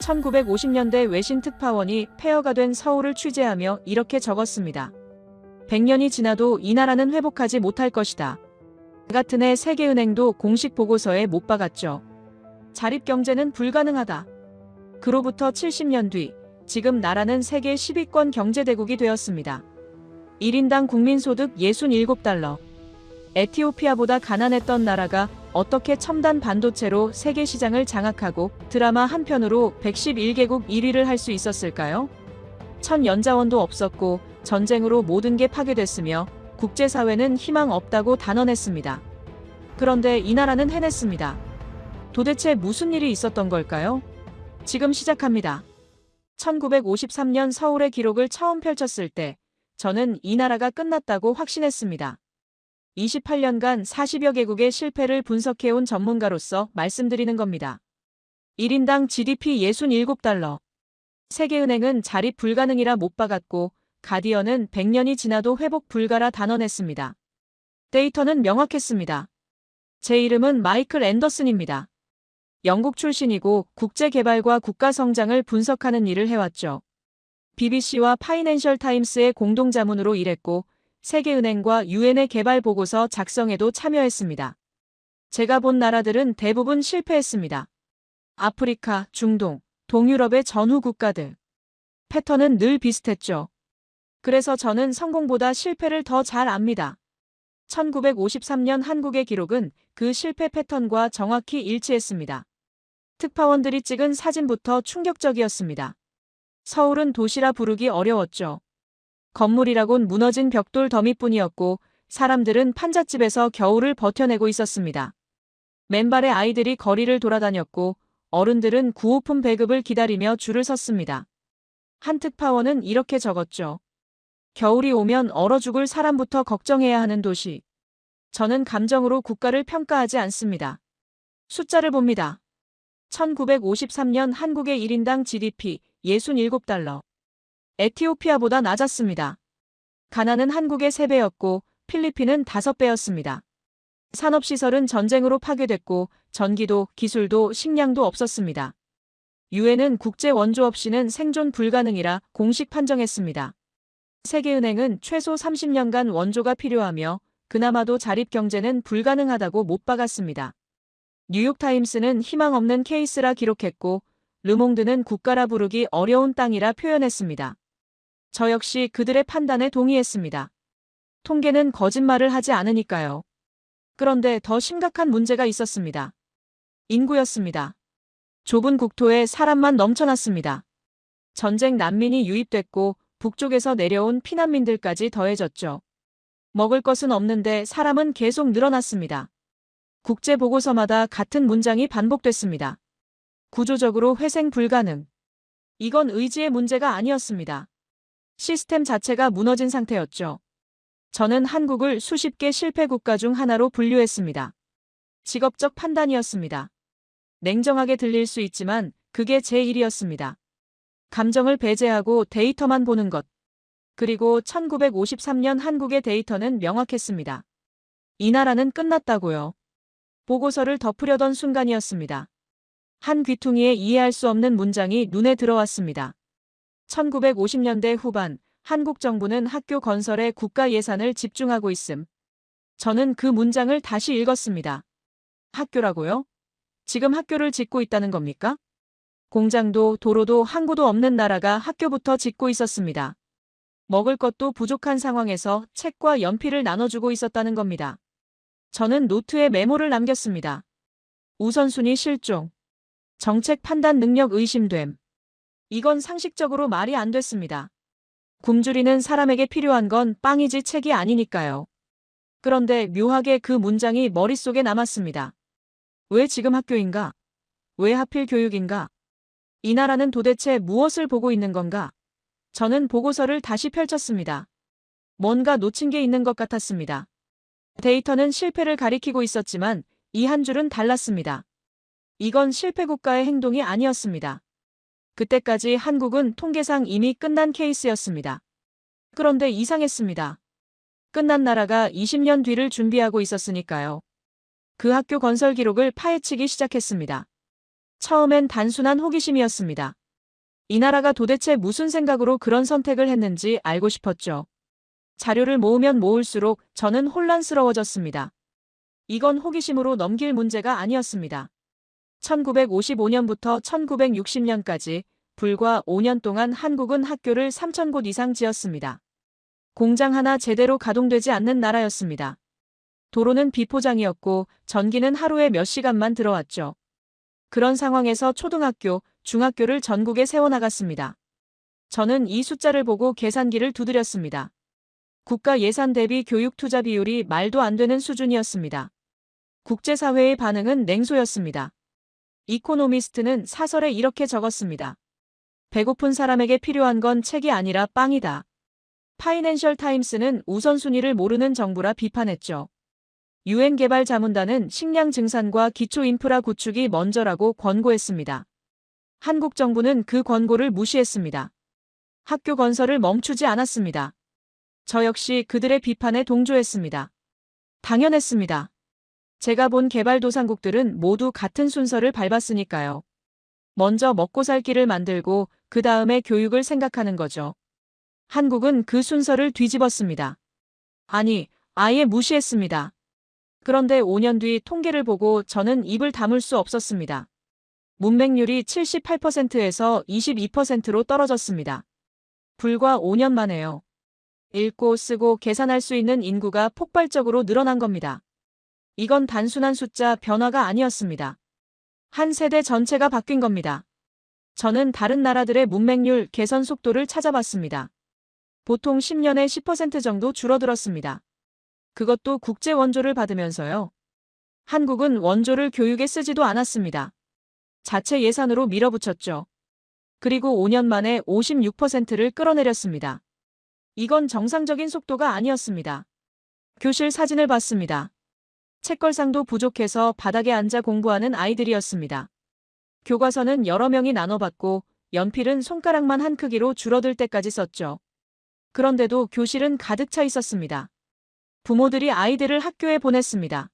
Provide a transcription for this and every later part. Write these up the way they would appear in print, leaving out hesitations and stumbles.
1950년대 외신 특파원이 폐허가 된 서울을 취재하며 이렇게 적었습니다. 100년이 지나도 이 나라는 회복하지 못할 것이다. 같은 해 세계은행도 공식 보고서에 못 박았죠. 자립경제는 불가능하다. 그로부터 70년 뒤, 지금 나라는 세계 10위권 경제대국이 되었습니다. 1인당 국민소득 67달러. 에티오피아보다 가난했던 나라가 어떻게 첨단 반도체로 세계 시장을 장악하고 드라마 한 편으로 111개국 1위를 할 수 있었을까요? 천연자원도 없었고 전쟁으로 모든 게 파괴됐으며 국제사회는 희망 없다고 단언했습니다. 그런데 이 나라는 해냈습니다. 도대체 무슨 일이 있었던 걸까요? 지금 시작합니다. 1953년 서울의 기록을 처음 펼쳤을 때 저는 이 나라가 끝났다고 확신했습니다. 28년간 40여 개국의 실패를 분석해온 전문가로서 말씀드리는 겁니다. 1인당 GDP 67달러. 세계은행은 자립 불가능이라 못 박았고 가디언은 100년이 지나도 회복 불가라 단언했습니다. 데이터는 명확했습니다. 제 이름은 마이클 앤더슨입니다. 영국 출신이고 국제개발과 국가성장을 분석하는 일을 해왔죠. BBC와 파이낸셜 타임스의 공동자문으로 일했고 세계은행과 유엔의 개발보고서 작성에도 참여했습니다. 제가 본 나라들은 대부분 실패했습니다. 아프리카, 중동, 동유럽의 전후 국가들. 패턴은 늘 비슷했죠. 그래서 저는 성공보다 실패를 더 잘 압니다. 1953년 한국의 기록은 그 실패 패턴과 정확히 일치했습니다. 특파원들이 찍은 사진부터 충격적이었습니다. 서울은 도시라 부르기 어려웠죠. 건물이라곤 무너진 벽돌 더미뿐이었고 사람들은 판잣집에서 겨울을 버텨내고 있었습니다. 맨발의 아이들이 거리를 돌아다녔고 어른들은 구호품 배급을 기다리며 줄을 섰습니다. 한 특파원은 이렇게 적었죠. 겨울이 오면 얼어 죽을 사람부터 걱정해야 하는 도시. 저는 감정으로 국가를 평가하지 않습니다. 숫자를 봅니다. 1953년 한국의 1인당 GDP 67달러. 에티오피아보다 낮았습니다. 가나는 한국의 3배였고 필리핀은 5배였습니다. 산업시설은 전쟁으로 파괴됐고 전기도, 기술도, 식량도 없었습니다. 유엔은 국제 원조 없이는 생존 불가능이라 공식 판정했습니다. 세계은행은 최소 30년간 원조가 필요하며 그나마도 자립경제는 불가능하다고 못 박았습니다. 뉴욕타임스는 희망 없는 케이스라 기록했고 르몽드는 국가라 부르기 어려운 땅이라 표현했습니다. 저 역시 그들의 판단에 동의했습니다. 통계는 거짓말을 하지 않으니까요. 그런데 더 심각한 문제가 있었습니다. 인구였습니다. 좁은 국토에 사람만 넘쳐났습니다. 전쟁 난민이 유입됐고 북쪽에서 내려온 피난민들까지 더해졌죠. 먹을 것은 없는데 사람은 계속 늘어났습니다. 국제보고서마다 같은 문장이 반복됐습니다. 구조적으로 회생 불가능. 이건 의지의 문제가 아니었습니다. 시스템 자체가 무너진 상태였죠. 저는 한국을 수십 개 실패 국가 중 하나로 분류했습니다. 직업적 판단이었습니다. 냉정하게 들릴 수 있지만 그게 제 일이었습니다. 감정을 배제하고 데이터만 보는 것. 그리고 1953년 한국의 데이터는 명확했습니다. 이 나라는 끝났다고요. 보고서를 덮으려던 순간이었습니다. 한 귀퉁이에 이해할 수 없는 문장이 눈에 들어왔습니다. 1950년대 후반 한국 정부는 학교 건설에 국가 예산을 집중하고 있음. 저는 그 문장을 다시 읽었습니다. 학교라고요? 지금 학교를 짓고 있다는 겁니까? 공장도 도로도 항구도 없는 나라가 학교부터 짓고 있었습니다. 먹을 것도 부족한 상황에서 책과 연필을 나눠주고 있었다는 겁니다. 저는 노트에 메모를 남겼습니다. 우선순위 실종. 정책 판단 능력 의심됨. 이건 상식적으로 말이 안 됐습니다. 굶주리는 사람에게 필요한 건 빵이지 책이 아니니까요. 그런데 묘하게 그 문장이 머릿속에 남았습니다. 왜 지금 학교인가? 왜 하필 교육인가? 이 나라는 도대체 무엇을 보고 있는 건가? 저는 보고서를 다시 펼쳤습니다. 뭔가 놓친 게 있는 것 같았습니다. 데이터는 실패를 가리키고 있었지만 이 한 줄은 달랐습니다. 이건 실패 국가의 행동이 아니었습니다. 그때까지 한국은 통계상 이미 끝난 케이스였습니다. 그런데 이상했습니다. 끝난 나라가 20년 뒤를 준비하고 있었으니까요. 그 학교 건설 기록을 파헤치기 시작했습니다. 처음엔 단순한 호기심이었습니다. 이 나라가 도대체 무슨 생각으로 그런 선택을 했는지 알고 싶었죠. 자료를 모으면 모을수록 저는 혼란스러워졌습니다. 이건 호기심으로 넘길 문제가 아니었습니다. 1955년부터 1960년까지 불과 5년 동안 한국은 학교를 3,000곳 이상 지었습니다. 공장 하나 제대로 가동되지 않는 나라였습니다. 도로는 비포장이었고 전기는 하루에 몇 시간만 들어왔죠. 그런 상황에서 초등학교, 중학교를 전국에 세워나갔습니다. 저는 이 숫자를 보고 계산기를 두드렸습니다. 국가 예산 대비 교육 투자 비율이 말도 안 되는 수준이었습니다. 국제사회의 반응은 냉소였습니다. 이코노미스트는 사설에 이렇게 적었습니다. 배고픈 사람에게 필요한 건 책이 아니라 빵이다. 파이낸셜 타임스는 우선순위를 모르는 정부라 비판했죠. 유엔 개발 자문단은 식량 증산과 기초 인프라 구축이 먼저라고 권고했습니다. 한국 정부는 그 권고를 무시했습니다. 학교 건설을 멈추지 않았습니다. 저 역시 그들의 비판에 동조했습니다. 당연했습니다. 제가 본 개발도상국들은 모두 같은 순서를 밟았으니까요. 먼저 먹고 살 길을 만들고 그 다음에 교육을 생각하는 거죠. 한국은 그 순서를 뒤집었습니다. 아니, 아예 무시했습니다. 그런데 5년 뒤 통계를 보고 저는 입을 다물 수 없었습니다. 문맹률이 78%에서 22%로 떨어졌습니다. 불과 5년 만에요. 읽고 쓰고 계산할 수 있는 인구가 폭발적으로 늘어난 겁니다. 이건 단순한 숫자 변화가 아니었습니다. 한 세대 전체가 바뀐 겁니다. 저는 다른 나라들의 문맹률 개선 속도를 찾아봤습니다. 보통 10년에 10% 정도 줄어들었습니다. 그것도 국제 원조를 받으면서요. 한국은 원조를 교육에 쓰지도 않았습니다. 자체 예산으로 밀어붙였죠. 그리고 5년 만에 56%를 끌어내렸습니다. 이건 정상적인 속도가 아니었습니다. 교실 사진을 봤습니다. 책걸상도 부족해서 바닥에 앉아 공부하는 아이들이었습니다. 교과서는 여러 명이 나눠받고 연필은 손가락만 한 크기로 줄어들 때까지 썼죠. 그런데도 교실은 가득 차 있었습니다. 부모들이 아이들을 학교에 보냈습니다.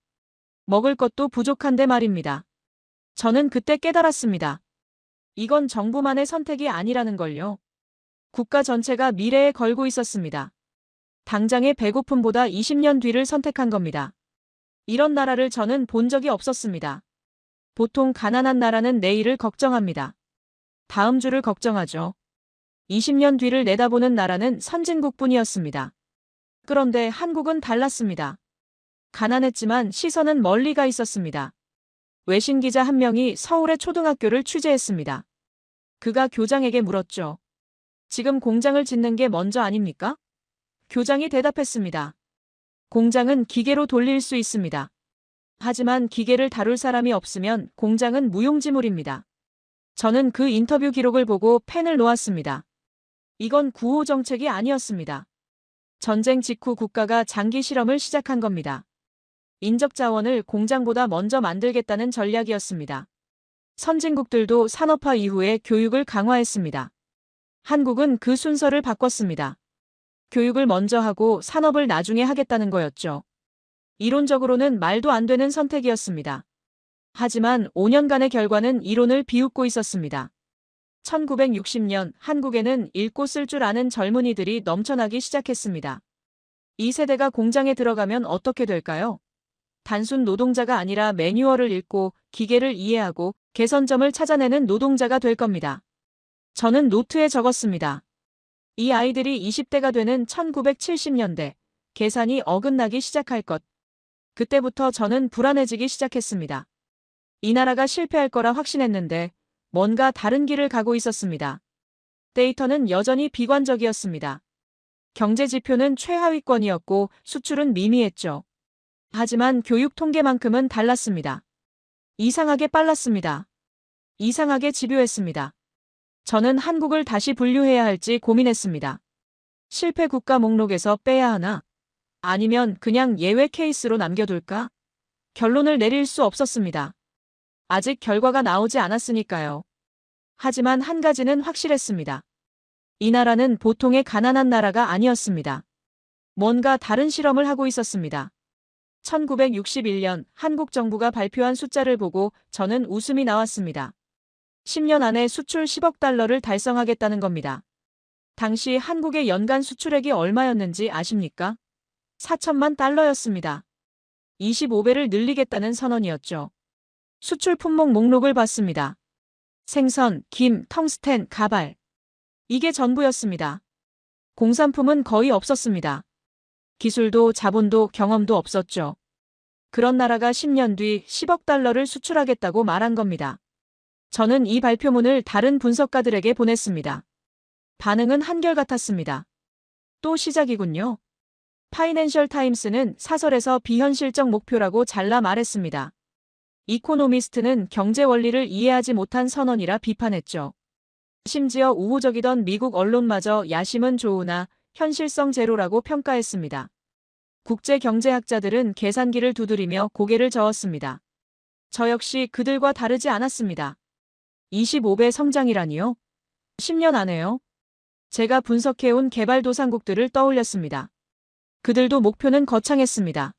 먹을 것도 부족한데 말입니다. 저는 그때 깨달았습니다. 이건 정부만의 선택이 아니라는 걸요. 국가 전체가 미래에 걸고 있었습니다. 당장의 배고픔보다 20년 뒤를 선택한 겁니다. 이런 나라를 저는 본 적이 없었습니다. 보통 가난한 나라는 내일을 걱정합니다. 다음 주를 걱정하죠. 20년 뒤를 내다보는 나라는 선진국뿐이었습니다. 그런데 한국은 달랐습니다. 가난했지만 시선은 멀리 가 있었습니다. 외신 기자 한 명이 서울의 초등학교를 취재했습니다. 그가 교장에게 물었죠. 지금 공장을 짓는 게 먼저 아닙니까? 교장이 대답했습니다. 공장은 기계로 돌릴 수 있습니다. 하지만 기계를 다룰 사람이 없으면 공장은 무용지물입니다. 저는 그 인터뷰 기록을 보고 펜을 놓았습니다. 이건 구호 정책이 아니었습니다. 전쟁 직후 국가가 장기 실험을 시작한 겁니다. 인적 자원을 공장보다 먼저 만들겠다는 전략이었습니다. 선진국들도 산업화 이후에 교육을 강화했습니다. 한국은 그 순서를 바꿨습니다. 교육을 먼저 하고 산업을 나중에 하겠다는 거였죠. 이론적으로는 말도 안 되는 선택이었습니다. 하지만 5년간의 결과는 이론을 비웃고 있었습니다. 1960년 한국에는 읽고 쓸 줄 아는 젊은이들이 넘쳐나기 시작했습니다. 이 세대가 공장에 들어가면 어떻게 될까요? 단순 노동자가 아니라 매뉴얼을 읽고 기계를 이해하고 개선점을 찾아내는 노동자가 될 겁니다. 저는 노트에 적었습니다. 이 아이들이 20대가 되는 1970년대 계산이 어긋나기 시작할 것. 그때부터 저는 불안해지기 시작했습니다. 이 나라가 실패할 거라 확신했는데 뭔가 다른 길을 가고 있었습니다. 데이터는 여전히 비관적이었습니다. 경제 지표는 최하위권이었고 수출은 미미했죠. 하지만 교육 통계만큼은 달랐습니다. 이상하게 빨랐습니다. 이상하게 집요했습니다. 저는 한국을 다시 분류해야 할지 고민했습니다. 실패 국가 목록에서 빼야 하나? 아니면 그냥 예외 케이스로 남겨둘까? 결론을 내릴 수 없었습니다. 아직 결과가 나오지 않았으니까요. 하지만 한 가지는 확실했습니다. 이 나라는 보통의 가난한 나라가 아니었습니다. 뭔가 다른 실험을 하고 있었습니다. 1961년 한국 정부가 발표한 숫자를 보고 저는 웃음이 나왔습니다. 10년 안에 수출 10억 달러를 달성하겠다는 겁니다. 당시 한국의 연간 수출액이 얼마였는지 아십니까? 4천만 달러였습니다. 25배를 늘리겠다는 선언이었죠. 수출 품목 목록을 봤습니다. 생선, 김, 텅스텐, 가발. 이게 전부였습니다. 공산품은 거의 없었습니다. 기술도 자본도 경험도 없었죠. 그런 나라가 10년 뒤 10억 달러를 수출하겠다고 말한 겁니다. 저는 이 발표문을 다른 분석가들에게 보냈습니다. 반응은 한결같았습니다. 또 시작이군요. 파이낸셜 타임스는 사설에서 비현실적 목표라고 잘라 말했습니다. 이코노미스트는 경제 원리를 이해하지 못한 선언이라 비판했죠. 심지어 우호적이던 미국 언론마저 야심은 좋으나 현실성 제로라고 평가했습니다. 국제경제학자들은 계산기를 두드리며 고개를 저었습니다. 저 역시 그들과 다르지 않았습니다. 25배 성장이라니요? 10년 안에요? 제가 분석해온 개발도상국들을 떠올렸습니다. 그들도 목표는 거창했습니다.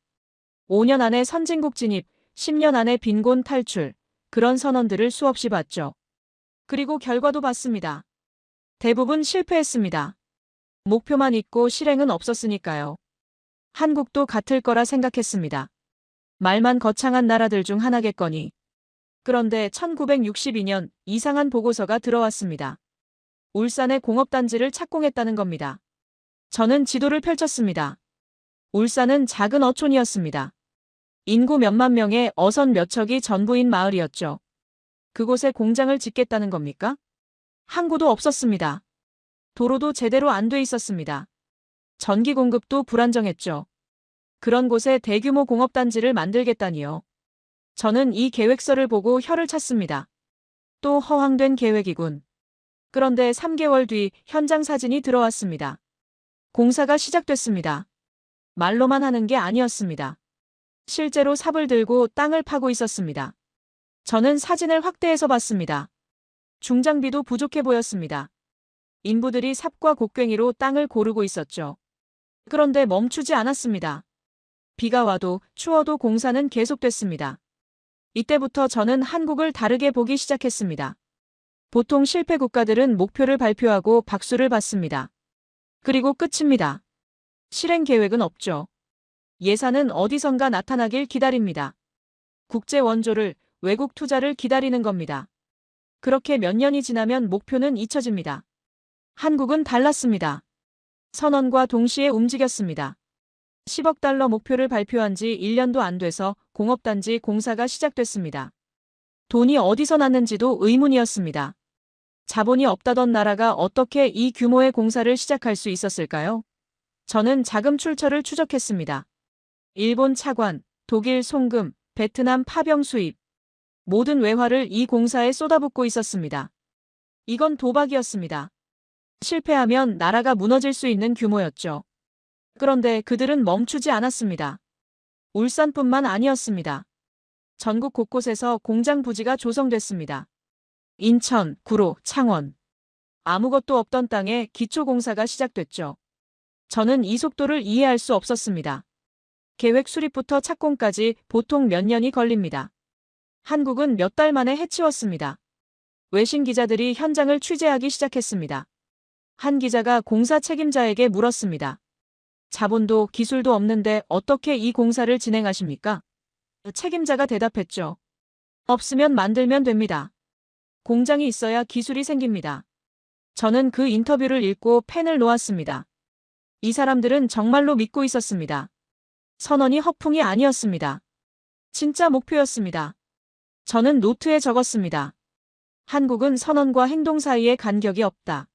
5년 안에 선진국 진입, 10년 안에 빈곤 탈출, 그런 선언들을 수없이 봤죠. 그리고 결과도 봤습니다. 대부분 실패했습니다. 목표만 있고 실행은 없었으니까요. 한국도 같을 거라 생각했습니다. 말만 거창한 나라들 중 하나겠거니. 그런데 1962년 이상한 보고서가 들어왔습니다. 울산의 공업단지를 착공했다는 겁니다. 저는 지도를 펼쳤습니다. 울산은 작은 어촌이었습니다. 인구 몇만 명의 어선 몇 척이 전부인 마을이었죠. 그곳에 공장을 짓겠다는 겁니까? 항구도 없었습니다. 도로도 제대로 안 돼 있었습니다. 전기 공급도 불안정했죠. 그런 곳에 대규모 공업단지를 만들겠다니요. 저는 이 계획서를 보고 혀를 찼습니다. 또 허황된 계획이군. 그런데 3개월 뒤 현장 사진이 들어왔습니다. 공사가 시작됐습니다. 말로만 하는 게 아니었습니다. 실제로 삽을 들고 땅을 파고 있었습니다. 저는 사진을 확대해서 봤습니다. 중장비도 부족해 보였습니다. 인부들이 삽과 곡괭이로 땅을 고르고 있었죠. 그런데 멈추지 않았습니다. 비가 와도 추워도 공사는 계속됐습니다. 이때부터 저는 한국을 다르게 보기 시작했습니다. 보통 실패 국가들은 목표를 발표하고 박수를 받습니다. 그리고 끝입니다. 실행 계획은 없죠. 예산은 어디선가 나타나길 기다립니다. 국제 원조를, 외국 투자를 기다리는 겁니다. 그렇게 몇 년이 지나면 목표는 잊혀집니다. 한국은 달랐습니다. 선언과 동시에 움직였습니다. 10억 달러 목표를 발표한 지 1년도 안 돼서 공업단지 공사가 시작됐습니다. 돈이 어디서 났는지도 의문이었습니다. 자본이 없다던 나라가 어떻게 이 규모의 공사를 시작할 수 있었을까요? 저는 자금 출처를 추적했습니다. 일본 차관, 독일 송금, 베트남 파병 수입. 모든 외화를 이 공사에 쏟아붓고 있었습니다. 이건 도박이었습니다. 실패하면 나라가 무너질 수 있는 규모였죠. 그런데 그들은 멈추지 않았습니다. 울산뿐만 아니었습니다. 전국 곳곳에서 공장 부지가 조성됐습니다. 인천, 구로, 창원. 아무것도 없던 땅에 기초공사가 시작됐죠. 저는 이 속도를 이해할 수 없었습니다. 계획 수립부터 착공까지 보통 몇 년이 걸립니다. 한국은 몇 달 만에 해치웠습니다. 외신 기자들이 현장을 취재하기 시작했습니다. 한 기자가 공사 책임자에게 물었습니다. 자본도 기술도 없는데 어떻게 이 공사를 진행하십니까? 책임자가 대답했죠. 없으면 만들면 됩니다. 공장이 있어야 기술이 생깁니다. 저는 그 인터뷰를 읽고 펜을 놓았습니다. 이 사람들은 정말로 믿고 있었습니다. 선언이 허풍이 아니었습니다. 진짜 목표였습니다. 저는 노트에 적었습니다. 한국은 선언과 행동 사이에 간격이 없다.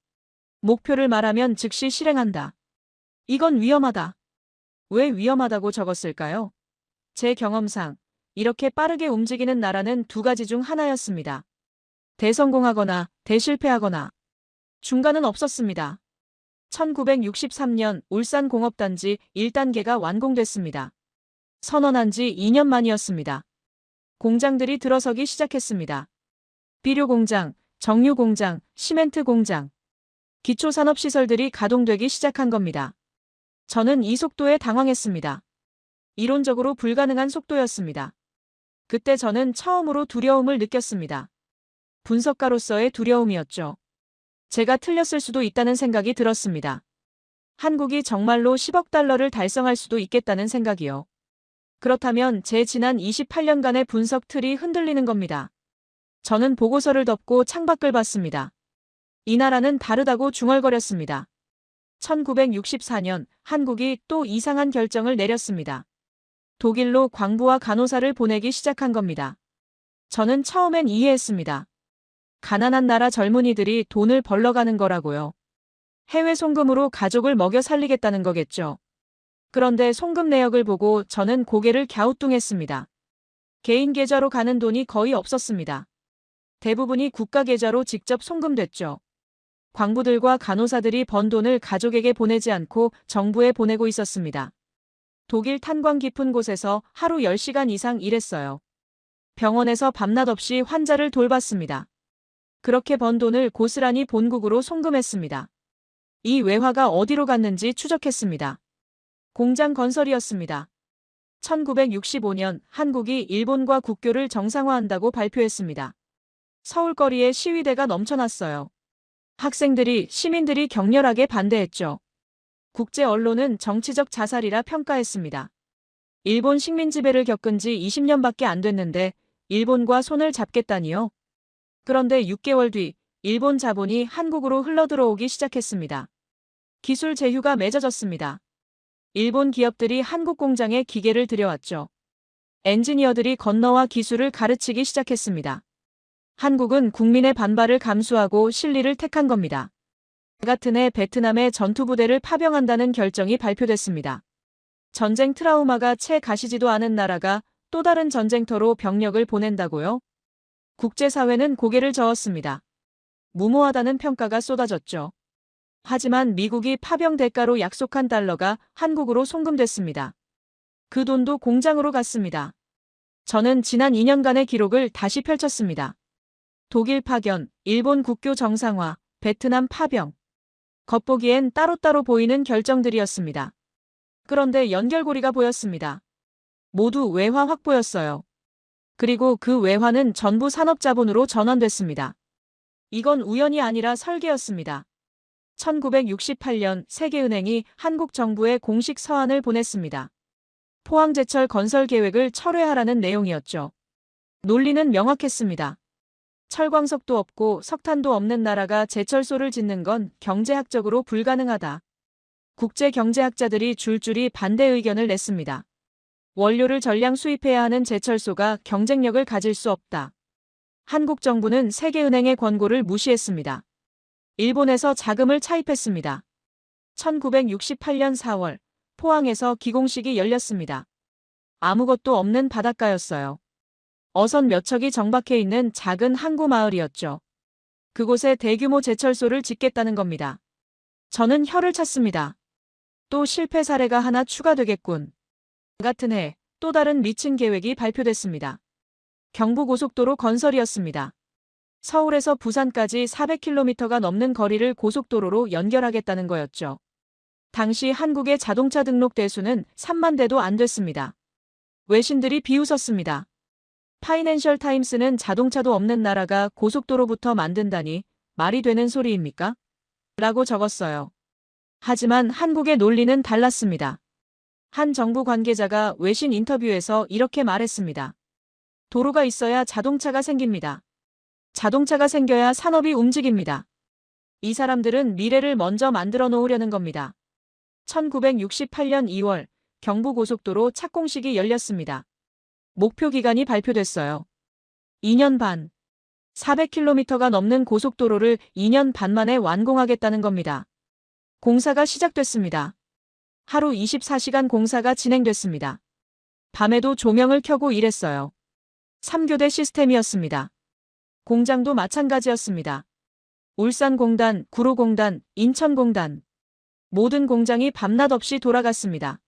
목표를 말하면 즉시 실행한다. 이건 위험하다. 왜 위험하다고 적었을까요? 제 경험상 이렇게 빠르게 움직이는 나라는 두 가지 중 하나였습니다. 대성공하거나 대실패하거나. 중간은 없었습니다. 1963년 울산공업단지 1단계가 완공됐습니다. 선언한 지 2년 만이었습니다. 공장들이 들어서기 시작했습니다. 비료공장, 정유공장, 시멘트공장. 기초산업시설들이 가동되기 시작한 겁니다. 저는 이 속도에 당황했습니다. 이론적으로 불가능한 속도였습니다. 그때 저는 처음으로 두려움을 느꼈습니다. 분석가로서의 두려움이었죠. 제가 틀렸을 수도 있다는 생각이 들었습니다. 한국이 정말로 10억 달러를 달성할 수도 있겠다는 생각이요. 그렇다면 제 지난 28년간의 분석 틀이 흔들리는 겁니다. 저는 보고서를 덮고 창밖을 봤습니다. 이 나라는 다르다고 중얼거렸습니다. 1964년 한국이 또 이상한 결정을 내렸습니다. 독일로 광부와 간호사를 보내기 시작한 겁니다. 저는 처음엔 이해했습니다. 가난한 나라 젊은이들이 돈을 벌러 가는 거라고요. 해외 송금으로 가족을 먹여 살리겠다는 거겠죠. 그런데 송금 내역을 보고 저는 고개를 갸우뚱했습니다. 개인 계좌로 가는 돈이 거의 없었습니다. 대부분이 국가 계좌로 직접 송금됐죠. 광부들과 간호사들이 번 돈을 가족에게 보내지 않고 정부에 보내고 있었습니다. 독일 탄광 깊은 곳에서 하루 10시간 이상 일했어요. 병원에서 밤낮 없이 환자를 돌봤습니다. 그렇게 번 돈을 고스란히 본국으로 송금했습니다. 이 외화가 어디로 갔는지 추적했습니다. 공장 건설이었습니다. 1965년 한국이 일본과 국교를 정상화한다고 발표했습니다. 서울거리에 시위대가 넘쳐났어요. 학생들이, 시민들이 격렬하게 반대했죠. 국제 언론은 정치적 자살이라 평가했습니다. 일본 식민 지배를 겪은 지 20년밖에 안 됐는데 일본과 손을 잡겠다니요. 그런데 6개월 뒤 일본 자본이 한국으로 흘러들어오기 시작했습니다. 기술 제휴가 맺어졌습니다. 일본 기업들이 한국 공장에 기계를 들여왔죠. 엔지니어들이 건너와 기술을 가르치기 시작했습니다. 한국은 국민의 반발을 감수하고 실리를 택한 겁니다. 같은 해 베트남의 전투부대를 파병한다는 결정이 발표됐습니다. 전쟁 트라우마가 채 가시지도 않은 나라가 또 다른 전쟁터로 병력을 보낸다고요? 국제사회는 고개를 저었습니다. 무모하다는 평가가 쏟아졌죠. 하지만 미국이 파병 대가로 약속한 달러가 한국으로 송금됐습니다. 그 돈도 공장으로 갔습니다. 저는 지난 2년간의 기록을 다시 펼쳤습니다. 독일 파견, 일본 국교 정상화, 베트남 파병. 겉보기엔 따로따로 보이는 결정들이었습니다. 그런데 연결고리가 보였습니다. 모두 외화 확보였어요. 그리고 그 외화는 전부 산업자본으로 전환됐습니다. 이건 우연이 아니라 설계였습니다. 1968년 세계은행이 한국 정부에 공식 서한을 보냈습니다. 포항제철 건설 계획을 철회하라는 내용이었죠. 논리는 명확했습니다. 철광석도 없고 석탄도 없는 나라가 제철소를 짓는 건 경제학적으로 불가능하다. 국제경제학자들이 줄줄이 반대 의견을 냈습니다. 원료를 전량 수입해야 하는 제철소가 경쟁력을 가질 수 없다. 한국 정부는 세계은행의 권고를 무시했습니다. 일본에서 자금을 차입했습니다. 1968년 4월 포항에서 기공식이 열렸습니다. 아무것도 없는 바닷가였어요. 어선 몇 척이 정박해 있는 작은 항구 마을이었죠. 그곳에 대규모 제철소를 짓겠다는 겁니다. 저는 혀를 찼습니다. 또 실패 사례가 하나 추가되겠군. 같은 해 또 다른 미친 계획이 발표됐습니다. 경부고속도로 건설이었습니다. 서울에서 부산까지 400km가 넘는 거리를 고속도로로 연결하겠다는 거였죠. 당시 한국의 자동차 등록 대수는 3만 대도 안 됐습니다. 외신들이 비웃었습니다. 파이낸셜 타임스는 자동차도 없는 나라가 고속도로부터 만든다니 말이 되는 소리입니까? 라고 적었어요. 하지만 한국의 논리는 달랐습니다. 한 정부 관계자가 외신 인터뷰에서 이렇게 말했습니다. 도로가 있어야 자동차가 생깁니다. 자동차가 생겨야 산업이 움직입니다. 이 사람들은 미래를 먼저 만들어 놓으려는 겁니다. 1968년 2월 경부고속도로 착공식이 열렸습니다. 목표 기간이 발표됐어요. 2년 반. 400km가 넘는 고속도로를 2년 반 만에 완공하겠다는 겁니다. 공사가 시작됐습니다. 하루 24시간 공사가 진행됐습니다. 밤에도 조명을 켜고 일했어요. 3교대 시스템이었습니다. 공장도 마찬가지였습니다. 울산공단, 구로공단, 인천공단. 모든 공장이 밤낮 없이 돌아갔습니다.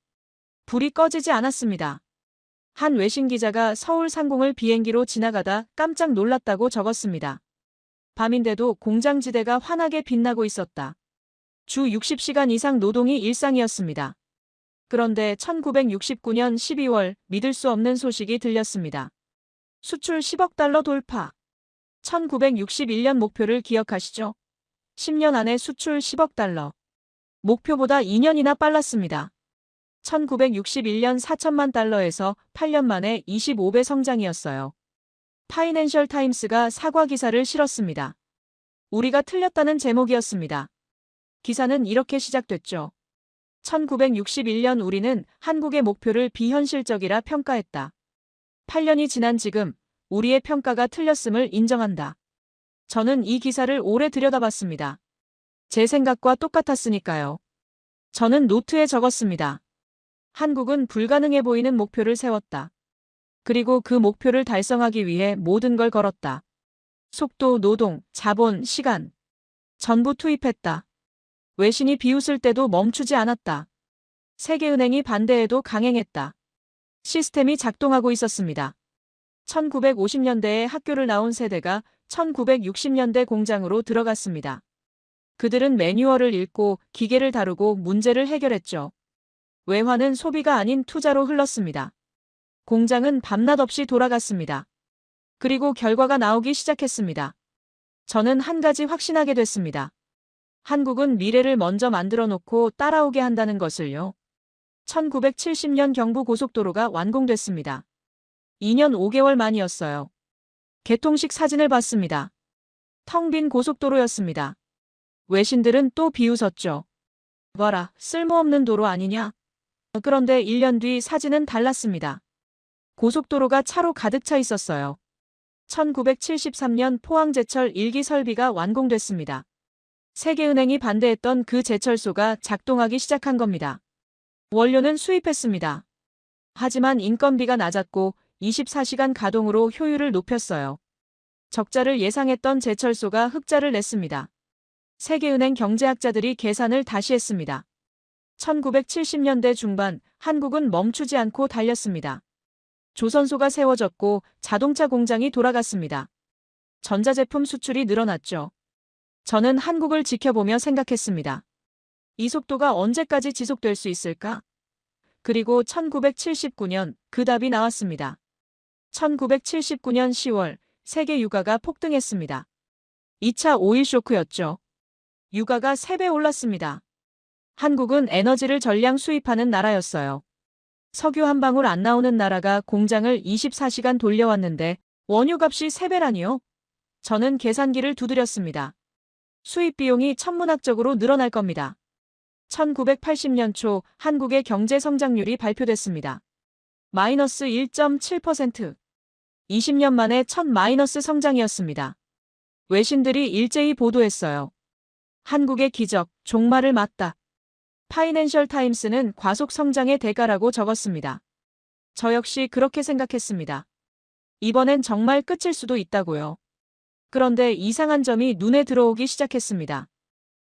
불이 꺼지지 않았습니다. 한 외신 기자가 서울 상공을 비행기로 지나가다 깜짝 놀랐다고 적었습니다. 밤인데도 공장지대가 환하게 빛나고 있었다. 주 60시간 이상 노동이 일상이었습니다. 그런데 1969년 12월 믿을 수 없는 소식이 들렸습니다. 수출 10억 달러 돌파. 1961년 목표를 기억하시죠? 10년 안에 수출 10억 달러. 목표보다 2년이나 빨랐습니다. 1961년 4천만 달러에서 8년 만에 25배 성장이었어요. 파이낸셜 타임스가 사과 기사를 실었습니다. 우리가 틀렸다는 제목이었습니다. 기사는 이렇게 시작됐죠. 1961년 우리는 한국의 목표를 비현실적이라 평가했다. 8년이 지난 지금 우리의 평가가 틀렸음을 인정한다. 저는 이 기사를 오래 들여다봤습니다. 제 생각과 똑같았으니까요. 저는 노트에 적었습니다. 한국은 불가능해 보이는 목표를 세웠다. 그리고 그 목표를 달성하기 위해 모든 걸 걸었다. 속도, 노동, 자본, 시간. 전부 투입했다. 외신이 비웃을 때도 멈추지 않았다. 세계은행이 반대해도 강행했다. 시스템이 작동하고 있었습니다. 1950년대에 학교를 나온 세대가 1960년대 공장으로 들어갔습니다. 그들은 매뉴얼을 읽고 기계를 다루고 문제를 해결했죠. 외화는 소비가 아닌 투자로 흘렀습니다. 공장은 밤낮 없이 돌아갔습니다. 그리고 결과가 나오기 시작했습니다. 저는 한 가지 확신하게 됐습니다. 한국은 미래를 먼저 만들어 놓고 따라오게 한다는 것을요. 1970년 경부고속도로가 완공됐습니다. 2년 5개월 만이었어요. 개통식 사진을 봤습니다. 텅 빈 고속도로였습니다. 외신들은 또 비웃었죠. 봐라, 쓸모없는 도로 아니냐? 그런데 1년 뒤 사진은 달랐습니다. 고속도로가 차로 가득 차 있었어요. 1973년 포항제철 1기 설비가 완공됐습니다. 세계은행이 반대했던 그 제철소가 작동하기 시작한 겁니다. 원료는 수입했습니다. 하지만 인건비가 낮았고 24시간 가동으로 효율을 높였어요. 적자를 예상했던 제철소가 흑자를 냈습니다. 세계은행 경제학자들이 계산을 다시 했습니다. 1970년대 중반 한국은 멈추지 않고 달렸습니다. 조선소가 세워졌고 자동차 공장이 돌아갔습니다. 전자제품 수출이 늘어났죠. 저는 한국을 지켜보며 생각했습니다. 이 속도가 언제까지 지속될 수 있을까? 그리고 1979년 그 답이 나왔습니다. 1979년 10월 세계 유가가 폭등했습니다. 2차 오일 쇼크였죠. 유가가 3배 올랐습니다. 한국은 에너지를 전량 수입하는 나라였어요. 석유 한 방울 안 나오는 나라가 공장을 24시간 돌려왔는데 원유값이 3배라니요? 저는 계산기를 두드렸습니다. 수입 비용이 천문학적으로 늘어날 겁니다. 1980년 초 한국의 경제 성장률이 발표됐습니다. 마이너스 1.7%. 20년 만에 첫 마이너스 성장이었습니다. 외신들이 일제히 보도했어요. 한국의 기적, 종말을 맞다. 파이낸셜 타임스는 과속 성장의 대가라고 적었습니다. 저 역시 그렇게 생각했습니다. 이번엔 정말 끝일 수도 있다고요. 그런데 이상한 점이 눈에 들어오기 시작했습니다.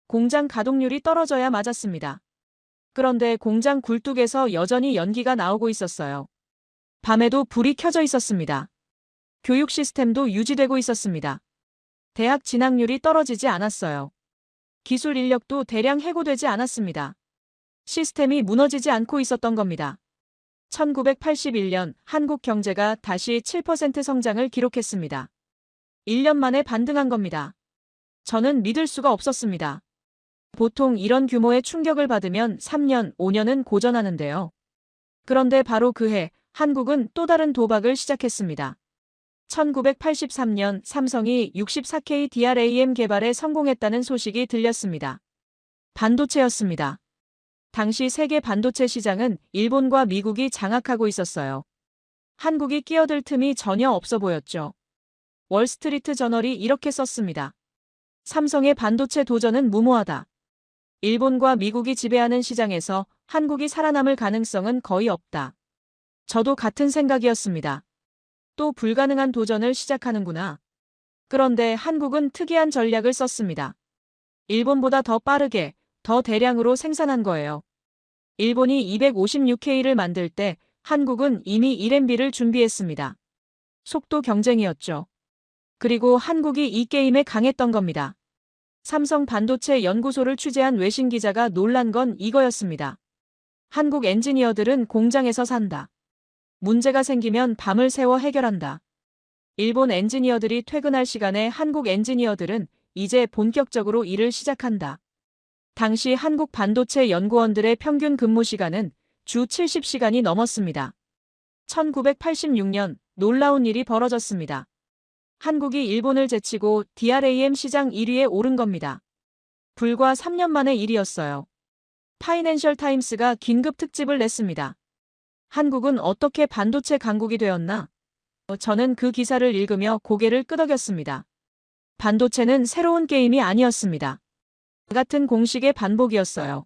공장 가동률이 떨어져야 맞았습니다. 그런데 공장 굴뚝에서 여전히 연기가 나오고 있었어요. 밤에도 불이 켜져 있었습니다. 교육 시스템도 유지되고 있었습니다. 대학 진학률이 떨어지지 않았어요. 기술 인력도 대량 해고되지 않았습니다. 시스템이 무너지지 않고 있었던 겁니다. 1981년 한국 경제가 다시 7% 성장을 기록했습니다. 1년 만에 반등한 겁니다. 저는 믿을 수가 없었습니다. 보통 이런 규모의 충격을 받으면 3년, 5년은 고전하는데요. 그런데 바로 그 해 한국은 또 다른 도박을 시작했습니다. 1983년 삼성이 64K DRAM 개발에 성공했다는 소식이 들렸습니다. 반도체였습니다. 당시 세계 반도체 시장은 일본과 미국이 장악하고 있었어요. 한국이 끼어들 틈이 전혀 없어 보였죠. 월스트리트 저널이 이렇게 썼습니다. 삼성의 반도체 도전은 무모하다. 일본과 미국이 지배하는 시장에서 한국이 살아남을 가능성은 거의 없다. 저도 같은 생각이었습니다. 또 불가능한 도전을 시작하는구나. 그런데 한국은 특이한 전략을 썼습니다. 일본보다 더 빠르게, 더 대량으로 생산한 거예요. 일본이 256K를 만들 때 한국은 이미 1MB를 준비했습니다. 속도 경쟁이었죠. 그리고 한국이 이 게임에 강했던 겁니다. 삼성 반도체 연구소를 취재한 외신 기자가 놀란 건 이거였습니다. 한국 엔지니어들은 공장에서 산다. 문제가 생기면 밤을 새워 해결한다. 일본 엔지니어들이 퇴근할 시간에 한국 엔지니어들은 이제 본격적으로 일을 시작한다. 당시 한국 반도체 연구원들의 평균 근무 시간은 주 70시간이 넘었습니다. 1986년 놀라운 일이 벌어졌습니다. 한국이 일본을 제치고 DRAM 시장 1위에 오른 겁니다. 불과 3년 만의 일이었어요. 파이낸셜 타임스가 긴급 특집을 냈습니다. 한국은 어떻게 반도체 강국이 되었나? 저는 그 기사를 읽으며 고개를 끄덕였습니다. 반도체는 새로운 게임이 아니었습니다. 같은 공식의 반복이었어요.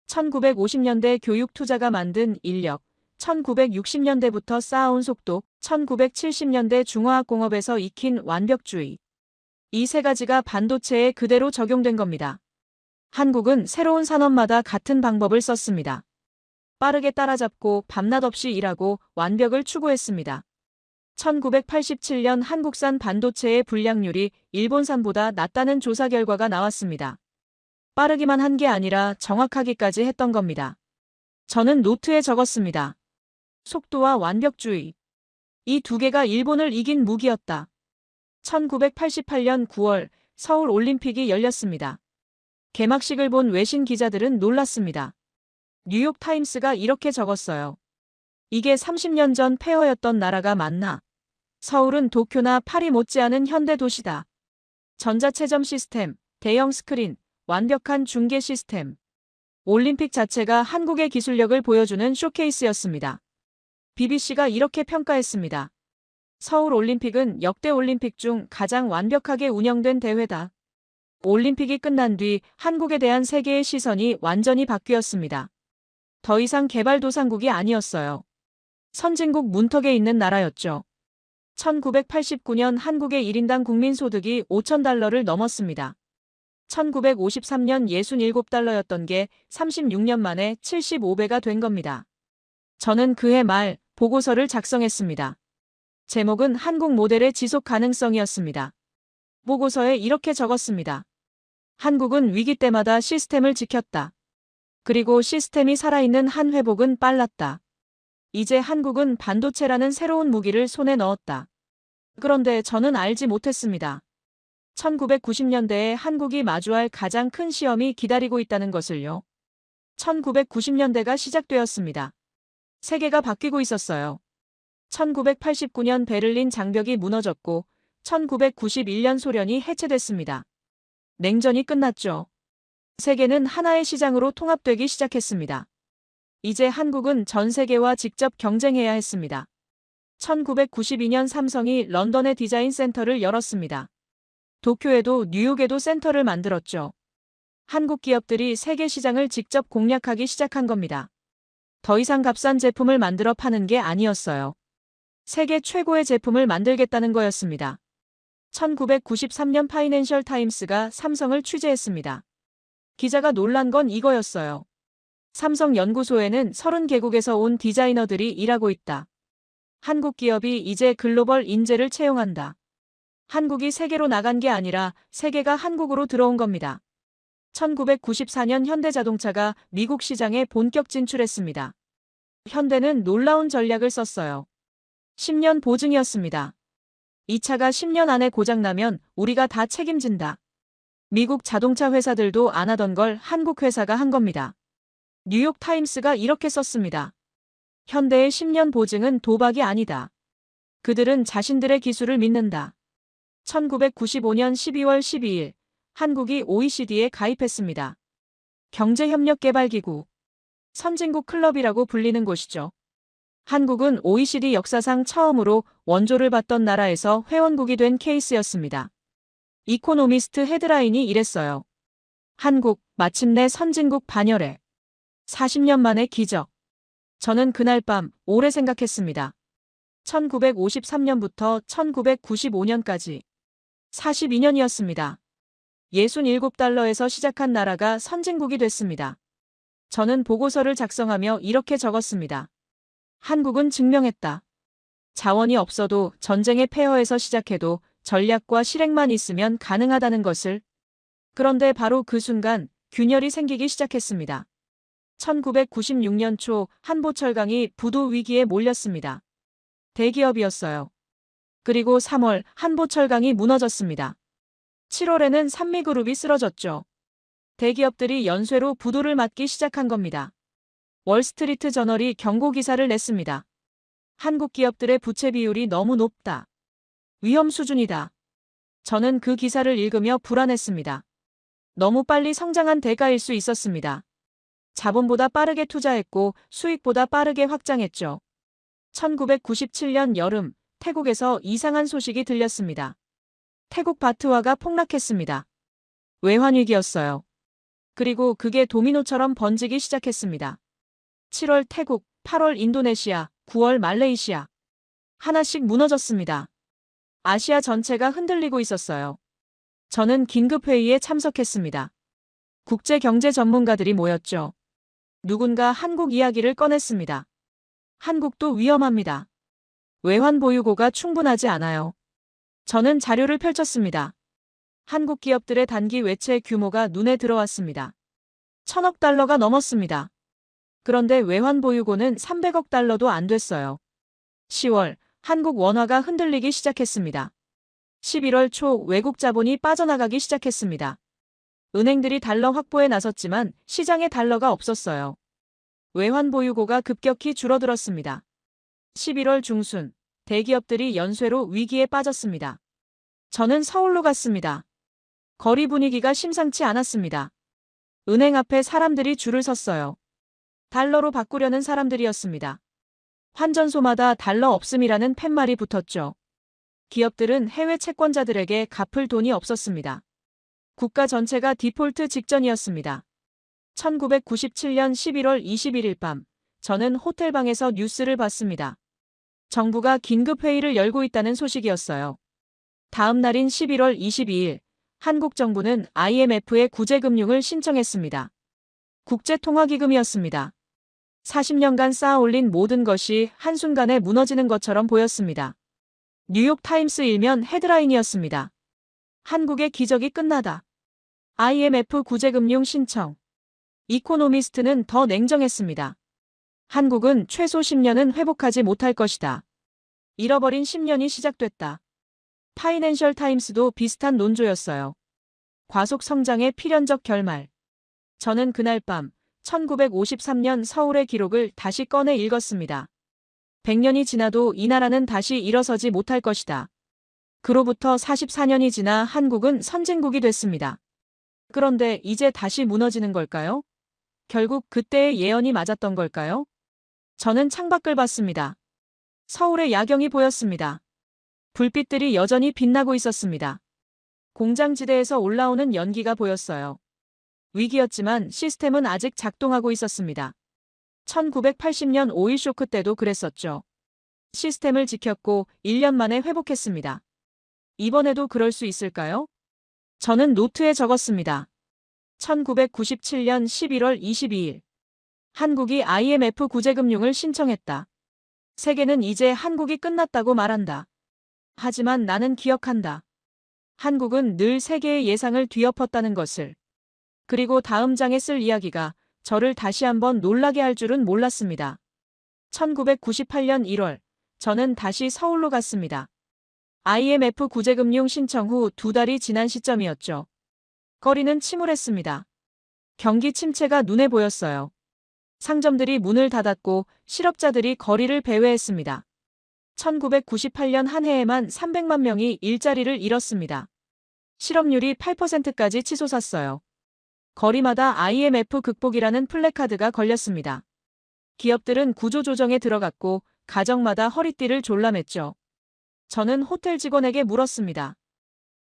1950년대 교육 투자가 만든 인력, 1960년대부터 쌓아온 속도, 1970년대 중화학공업에서 익힌 완벽주의. 이 세 가지가 반도체에 그대로 적용된 겁니다. 한국은 새로운 산업마다 같은 방법을 썼습니다. 빠르게 따라잡고 밤낮 없이 일하고 완벽을 추구했습니다. 1987년 한국산 반도체의 불량률이 일본산보다 낮다는 조사 결과가 나왔습니다. 빠르기만 한 게 아니라 정확하기까지 했던 겁니다. 저는 노트에 적었습니다. 속도와 완벽주의. 이 두 개가 일본을 이긴 무기였다. 1988년 9월 서울 올림픽이 열렸습니다. 개막식을 본 외신 기자들은 놀랐습니다. 뉴욕 타임스가 이렇게 적었어요. 이게 30년 전 폐허였던 나라가 맞나? 서울은 도쿄나 파리 못지않은 현대 도시다. 전자체점 시스템, 대형 스크린, 완벽한 중계 시스템. 올림픽 자체가 한국의 기술력을 보여주는 쇼케이스였습니다. BBC가 이렇게 평가했습니다. 서울 올림픽은 역대 올림픽 중 가장 완벽하게 운영된 대회다. 올림픽이 끝난 뒤 한국에 대한 세계의 시선이 완전히 바뀌었습니다. 더 이상 개발도상국이 아니었어요. 선진국 문턱에 있는 나라였죠. 1989년 한국의 1인당 국민소득이 5,000달러를 넘었습니다. 1953년 67달러였던 게 36년 만에 75배가 된 겁니다. 저는 그해 말 보고서를 작성했습니다. 제목은 한국 모델의 지속 가능성이었습니다. 보고서에 이렇게 적었습니다. 한국은 위기 때마다 시스템을 지켰다. 그리고 시스템이 살아있는 한 회복은 빨랐다. 이제 한국은 반도체라는 새로운 무기를 손에 넣었다. 그런데 저는 알지 못했습니다. 1990년대에 한국이 마주할 가장 큰 시험이 기다리고 있다는 것을요. 1990년대가 시작되었습니다. 세계가 바뀌고 있었어요. 1989년 베를린 장벽이 무너졌고 1991년 소련이 해체됐습니다. 냉전이 끝났죠. 세계는 하나의 시장으로 통합되기 시작했습니다. 이제 한국은 전 세계와 직접 경쟁해야 했습니다. 1992년 삼성이 런던에 디자인 센터를 열었습니다. 도쿄에도 뉴욕에도 센터를 만들었죠. 한국 기업들이 세계 시장을 직접 공략하기 시작한 겁니다. 더 이상 값싼 제품을 만들어 파는 게 아니었어요. 세계 최고의 제품을 만들겠다는 거였습니다. 1993년 파이낸셜 타임스가 삼성을 취재했습니다. 기자가 놀란 건 이거였어요. 삼성 연구소에는 30개국에서 온 디자이너들이 일하고 있다. 한국 기업이 이제 글로벌 인재를 채용한다. 한국이 세계로 나간 게 아니라 세계가 한국으로 들어온 겁니다. 1994년 현대자동차가 미국 시장에 본격 진출했습니다. 현대는 놀라운 전략을 썼어요. 10년 보증이었습니다. 이 차가 10년 안에 고장나면 우리가 다 책임진다. 미국 자동차 회사들도 안 하던 걸 한국 회사가 한 겁니다. 뉴욕 타임스가 이렇게 썼습니다. 현대의 10년 보증은 도박이 아니다. 그들은 자신들의 기술을 믿는다. 1995년 12월 12일 한국이 OECD에 가입했습니다. 경제협력개발기구, 선진국 클럽이라고 불리는 곳이죠. 한국은 OECD 역사상 처음으로 원조를 받던 나라에서 회원국이 된 케이스였습니다. 이코노미스트 헤드라인이 이랬어요. 한국, 마침내 선진국 반열에. 40년 만의 기적. 저는 그날 밤 오래 생각했습니다. 1953년부터 1995년까지 42년이었습니다. 67달러에서 시작한 나라가 선진국이 됐습니다. 저는 보고서를 작성하며 이렇게 적었습니다. 한국은 증명했다. 자원이 없어도 전쟁의 폐허에서 시작해도 전략과 실행만 있으면 가능하다는 것을. 그런데 바로 그 순간 균열이 생기기 시작했습니다. 1996년 초 한보철강이 부도 위기에 몰렸습니다. 대기업이었어요. 그리고 3월 한보철강이 무너졌습니다. 7월에는 산미그룹이 쓰러졌죠. 대기업들이 연쇄로 부도를 맞기 시작한 겁니다. 월스트리트 저널이 경고 기사를 냈습니다. 한국 기업들의 부채 비율이 너무 높다. 위험 수준이다. 저는 그 기사를 읽으며 불안했습니다. 너무 빨리 성장한 대가일 수 있었습니다. 자본보다 빠르게 투자했고 수익보다 빠르게 확장했죠. 1997년 여름, 태국에서 이상한 소식이 들렸습니다. 태국 바트화가 폭락했습니다. 외환위기였어요. 그리고 그게 도미노처럼 번지기 시작했습니다. 7월 태국, 8월 인도네시아, 9월 말레이시아. 하나씩 무너졌습니다. 아시아 전체가 흔들리고 있었어요. 저는 긴급회의에 참석했습니다. 국제경제 전문가들이 모였죠. 누군가 한국 이야기를 꺼냈습니다. 한국도 위험합니다. 외환 보유고가 충분하지 않아요. 저는 자료를 펼쳤습니다. 한국 기업들의 단기 외채 규모가 눈에 들어왔습니다. 1000억 달러가 넘었습니다. 그런데 외환 보유고는 300억 달러도 안 됐어요. 10월, 한국 원화가 흔들리기 시작했습니다. 11월 초 외국 자본이 빠져나가기 시작했습니다. 은행들이 달러 확보에 나섰지만 시장에 달러가 없었어요. 외환 보유고가 급격히 줄어들었습니다. 11월 중순, 대기업들이 연쇄로 위기에 빠졌습니다. 저는 서울로 갔습니다. 거리 분위기가 심상치 않았습니다. 은행 앞에 사람들이 줄을 섰어요. 달러로 바꾸려는 사람들이었습니다. 환전소마다 달러 없음이라는 팻말이 붙었죠. 기업들은 해외 채권자들에게 갚을 돈이 없었습니다. 국가 전체가 디폴트 직전이었습니다. 1997년 11월 21일 밤, 저는 호텔방에서 뉴스를 봤습니다. 정부가 긴급회의를 열고 있다는 소식이었어요. 다음 날인 11월 22일, 한국 정부는 IMF에 구제금융을 신청했습니다. 국제통화기금이었습니다. 40년간 쌓아올린 모든 것이 한순간에 무너지는 것처럼 보였습니다. 뉴욕타임스 일면 헤드라인이었습니다. 한국의 기적이 끝나다. IMF 구제금융 신청. 이코노미스트는 더 냉정했습니다. 한국은 최소 10년은 회복하지 못할 것이다. 잃어버린 10년이 시작됐다. 파이낸셜 타임스도 비슷한 논조였어요. 과속 성장의 필연적 결말. 저는 그날 밤 1953년 서울의 기록을 다시 꺼내 읽었습니다. 100년이 지나도 이 나라는 다시 일어서지 못할 것이다. 그로부터 44년이 지나 한국은 선진국이 됐습니다. 그런데 이제 다시 무너지는 걸까요? 결국 그때의 예언이 맞았던 걸까요? 저는 창밖을 봤습니다. 서울의 야경이 보였습니다. 불빛들이 여전히 빛나고 있었습니다. 공장지대에서 올라오는 연기가 보였어요. 위기였지만 시스템은 아직 작동하고 있었습니다. 1980년 오일 쇼크 때도 그랬었죠. 시스템을 지켰고 1년 만에 회복했습니다. 이번에도 그럴 수 있을까요? 저는 노트에 적었습니다. 1997년 11월 22일. 한국이 IMF 구제금융을 신청했다. 세계는 이제 한국이 끝났다고 말한다. 하지만 나는 기억한다. 한국은 늘 세계의 예상을 뒤엎었다는 것을. 그리고 다음 장에 쓸 이야기가 저를 다시 한번 놀라게 할 줄은 몰랐습니다. 1998년 1월, 저는 다시 서울로 갔습니다. IMF 구제금융 신청 후 2달이 지난 시점이었죠. 거리는 침울했습니다. 경기 침체가 눈에 보였어요. 상점들이 문을 닫았고 실업자들이 거리를 배회했습니다. 1998년 한 해에만 300만 명이 일자리를 잃었습니다. 실업률이 8%까지 치솟았어요. 거리마다 IMF 극복이라는 플래카드가 걸렸습니다. 기업들은 구조조정에 들어갔고 가정마다 허리띠를 졸라맸죠. 저는 호텔 직원에게 물었습니다.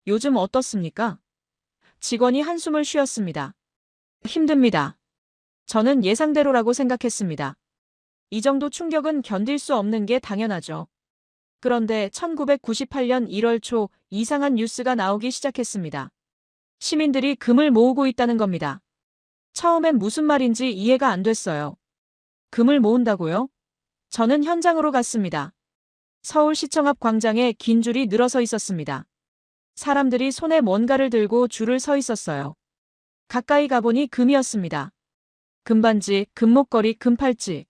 요즘 어떻습니까? 직원이 한숨을 쉬었습니다. 힘듭니다. 저는 예상대로라고 생각했습니다. 이 정도 충격은 견딜 수 없는 게 당연하죠. 그런데 1998년 1월 초 이상한 뉴스가 나오기 시작했습니다. 시민들이 금을 모으고 있다는 겁니다. 처음엔 무슨 말인지 이해가 안 됐어요. 금을 모은다고요? 저는 현장으로 갔습니다. 서울시청 앞 광장에 긴 줄이 늘어서 있었습니다. 사람들이 손에 뭔가를 들고 줄을 서 있었어요. 가까이 가보니 금이었습니다. 금반지, 금목걸이, 금팔찌.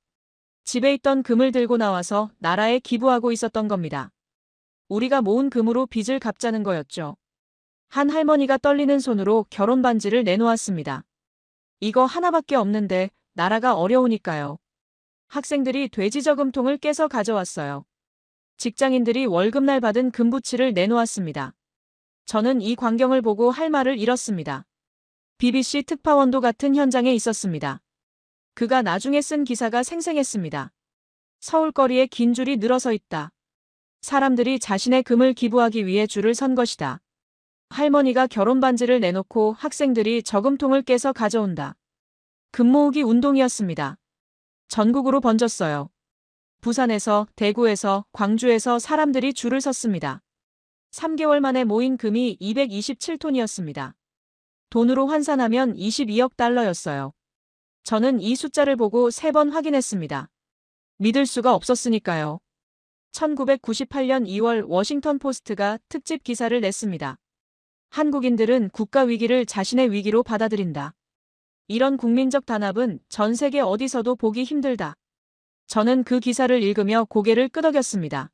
집에 있던 금을 들고 나와서 나라에 기부하고 있었던 겁니다. 우리가 모은 금으로 빚을 갚자는 거였죠. 한 할머니가 떨리는 손으로 결혼 반지를 내놓았습니다. 이거 하나밖에 없는데 나라가 어려우니까요. 학생들이 돼지 저금통을 깨서 가져왔어요. 직장인들이 월급날 받은 금부치를 내놓았습니다. 저는 이 광경을 보고 할 말을 잃었습니다. BBC 특파원도 같은 현장에 있었습니다. 그가 나중에 쓴 기사가 생생했습니다. 서울거리에 긴 줄이 늘어서 있다. 사람들이 자신의 금을 기부하기 위해 줄을 선 것이다. 할머니가 결혼 반지를 내놓고 학생들이 저금통을 깨서 가져온다. 금 모으기 운동이었습니다. 전국으로 번졌어요. 부산에서, 대구에서, 광주에서 사람들이 줄을 섰습니다. 3개월 만에 모인 금이 227톤이었습니다. 돈으로 환산하면 22억 달러였어요. 저는 이 숫자를 보고 3번 확인했습니다. 믿을 수가 없었으니까요. 1998년 2월 워싱턴 포스트가 특집 기사를 냈습니다. 한국인들은 국가 위기를 자신의 위기로 받아들인다. 이런 국민적 단합은 전 세계 어디서도 보기 힘들다. 저는 그 기사를 읽으며 고개를 끄덕였습니다.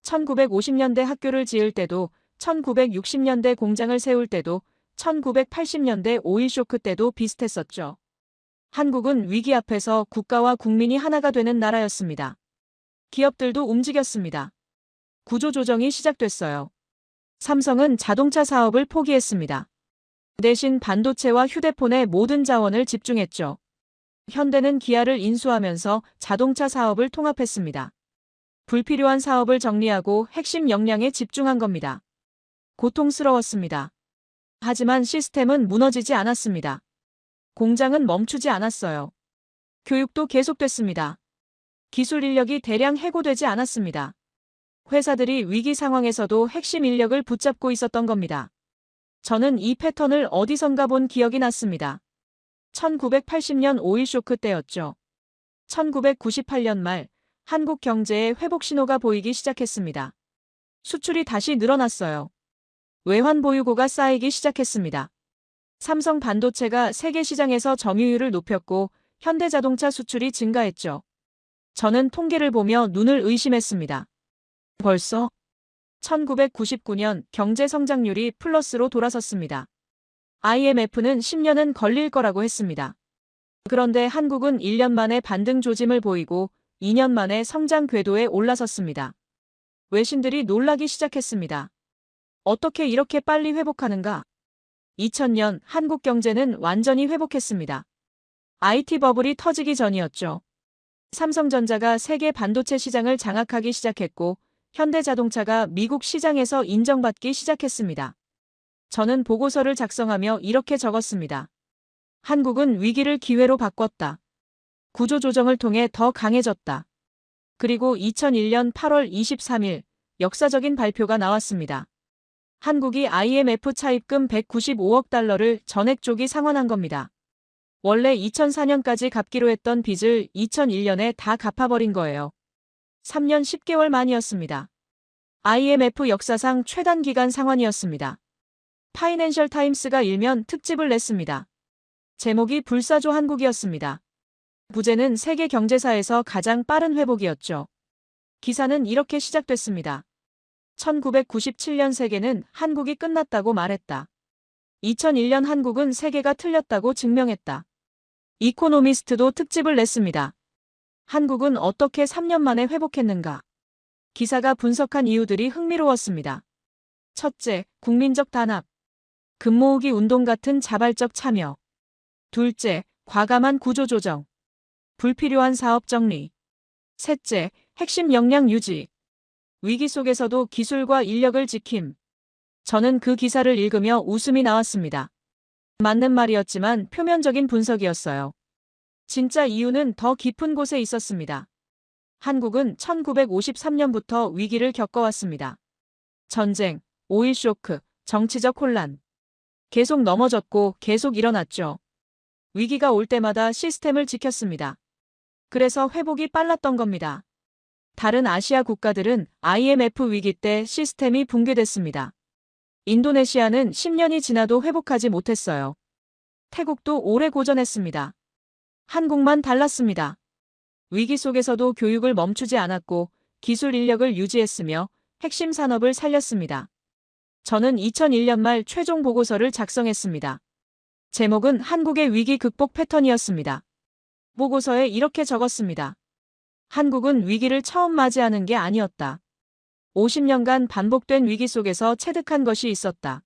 1950년대 학교를 지을 때도, 1960년대 공장을 세울 때도, 1980년대 오일 쇼크 때도 비슷했었죠. 한국은 위기 앞에서 국가와 국민이 하나가 되는 나라였습니다. 기업들도 움직였습니다. 구조조정이 시작됐어요. 삼성은 자동차 사업을 포기했습니다. 대신 반도체와 휴대폰에 모든 자원을 집중했죠. 현대는 기아를 인수하면서 자동차 사업을 통합했습니다. 불필요한 사업을 정리하고 핵심 역량에 집중한 겁니다. 고통스러웠습니다. 하지만 시스템은 무너지지 않았습니다. 공장은 멈추지 않았어요. 교육도 계속됐습니다. 기술 인력이 대량 해고되지 않았습니다. 회사들이 위기 상황에서도 핵심 인력을 붙잡고 있었던 겁니다. 저는 이 패턴을 어디선가 본 기억이 났습니다. 1980년 오일 쇼크 때였죠. 1998년 말 한국 경제에 회복 신호가 보이기 시작했습니다. 수출이 다시 늘어났어요. 외환 보유고가 쌓이기 시작했습니다. 삼성 반도체가 세계 시장에서 점유율을 높였고 현대자동차 수출이 증가했죠. 저는 통계를 보며 눈을 의심했습니다. 벌써 1999년 경제 성장률이 플러스로 돌아섰습니다. IMF는 10년은 걸릴 거라고 했습니다. 그런데 한국은 1년 만에 반등 조짐을 보이고 2년 만에 성장 궤도에 올라섰습니다. 외신들이 놀라기 시작했습니다. 어떻게 이렇게 빨리 회복하는가? 2000년 한국 경제는 완전히 회복했습니다. IT 버블이 터지기 전이었죠. 삼성전자가 세계 반도체 시장을 장악하기 시작했고 현대자동차가 미국 시장에서 인정받기 시작했습니다. 저는 보고서를 작성하며 이렇게 적었습니다. 한국은 위기를 기회로 바꿨다. 구조조정을 통해 더 강해졌다. 그리고 2001년 8월 23일 역사적인 발표가 나왔습니다. 한국이 IMF 차입금 195억 달러를 전액 조기 상환한 겁니다. 원래 2004년까지 갚기로 했던 빚을 2001년에 다 갚아버린 거예요. 3년 10개월 만이었습니다. IMF 역사상 최단기간 상환이었습니다. 파이낸셜 타임스가 일면 특집을 냈습니다. 제목이 불사조 한국이었습니다. 부제는 세계 경제사에서 가장 빠른 회복이었죠. 기사는 이렇게 시작됐습니다. 1997년 세계는 한국이 끝났다고 말했다. 2001년 한국은 세계가 틀렸다고 증명했다. 이코노미스트도 특집을 냈습니다. 한국은 어떻게 3년 만에 회복했는가? 기사가 분석한 이유들이 흥미로웠습니다. 첫째, 국민적 단합. 금 모으기 운동 같은 자발적 참여. 둘째, 과감한 구조조정. 불필요한 사업 정리. 셋째, 핵심 역량 유지. 위기 속에서도 기술과 인력을 지킴. 저는 그 기사를 읽으며 웃음이 나왔습니다. 맞는 말이었지만 표면적인 분석이었어요. 진짜 이유는 더 깊은 곳에 있었습니다. 한국은 1953년부터 위기를 겪어왔습니다. 전쟁, 오일 쇼크, 정치적 혼란. 계속 넘어졌고 계속 일어났죠. 위기가 올 때마다 시스템을 지켰습니다. 그래서 회복이 빨랐던 겁니다. 다른 아시아 국가들은 IMF 위기 때 시스템이 붕괴됐습니다. 인도네시아는 10년이 지나도 회복하지 못했어요. 태국도 오래 고전했습니다. 한국만 달랐습니다. 위기 속에서도 교육을 멈추지 않았고 기술 인력을 유지했으며 핵심 산업을 살렸습니다. 저는 2001년 말 최종 보고서를 작성했습니다. 제목은 한국의 위기 극복 패턴이었습니다. 보고서에 이렇게 적었습니다. 한국은 위기를 처음 맞이하는 게 아니었다. 50년간 반복된 위기 속에서 체득한 것이 있었다.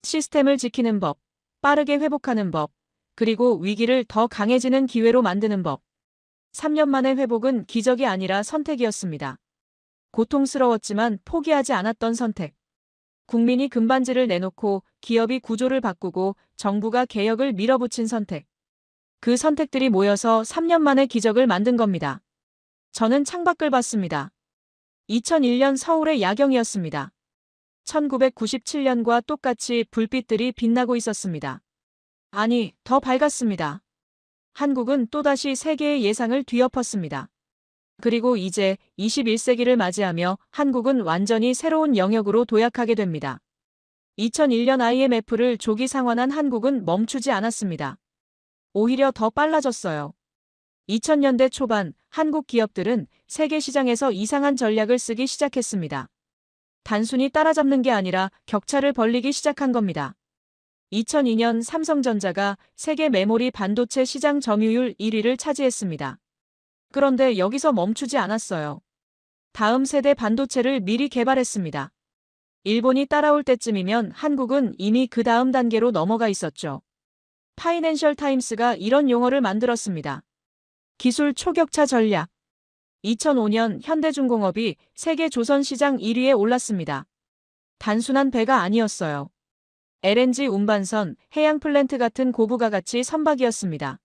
시스템을 지키는 법, 빠르게 회복하는 법, 그리고 위기를 더 강해지는 기회로 만드는 법. 3년 만의 회복은 기적이 아니라 선택이었습니다. 고통스러웠지만 포기하지 않았던 선택. 국민이 금반지를 내놓고 기업이 구조를 바꾸고 정부가 개혁을 밀어붙인 선택. 그 선택들이 모여서 3년 만에 기적을 만든 겁니다. 저는 창밖을 봤습니다. 2001년 서울의 야경이었습니다. 1997년과 똑같이 불빛들이 빛나고 있었습니다. 아니, 더 밝았습니다. 한국은 또다시 세계의 예상을 뒤엎었습니다. 그리고 이제 21세기를 맞이하며 한국은 완전히 새로운 영역으로 도약하게 됩니다. 2001년 IMF를 조기 상환한 한국은 멈추지 않았습니다. 오히려 더 빨라졌어요. 2000년대 초반 한국 기업들은 세계 시장에서 이상한 전략을 쓰기 시작했습니다. 단순히 따라잡는 게 아니라 격차를 벌리기 시작한 겁니다. 2002년 삼성전자가 세계 메모리 반도체 시장 점유율 1위를 차지했습니다. 그런데 여기서 멈추지 않았어요. 다음 세대 반도체를 미리 개발했습니다. 일본이 따라올 때쯤이면 한국은 이미 그 다음 단계로 넘어가 있었죠. 파이낸셜 타임스가 이런 용어를 만들었습니다. 기술 초격차 전략. 2005년 현대중공업이 세계 조선 시장 1위에 올랐습니다. 단순한 배가 아니었어요. LNG 운반선, 해양 플랜트 같은 고부가 가치 선박이었습니다.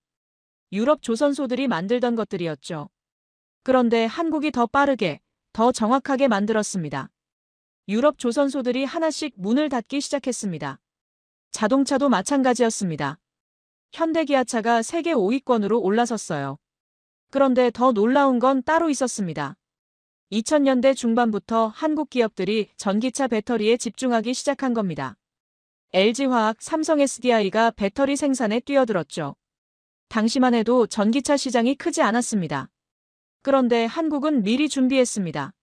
유럽 조선소들이 만들던 것들이었죠. 그런데 한국이 더 빠르게, 더 정확하게 만들었습니다. 유럽 조선소들이 하나씩 문을 닫기 시작했습니다. 자동차도 마찬가지였습니다. 현대기아차가 세계 5위권으로 올라섰어요. 그런데 더 놀라운 건 따로 있었습니다. 2000년대 중반부터 한국 기업들이 전기차 배터리에 집중하기 시작한 겁니다. LG화학, 삼성 SDI가 배터리 생산에 뛰어들었죠. 당시만 해도 전기차 시장이 크지 않았습니다. 그런데 한국은 미리 준비했습니다.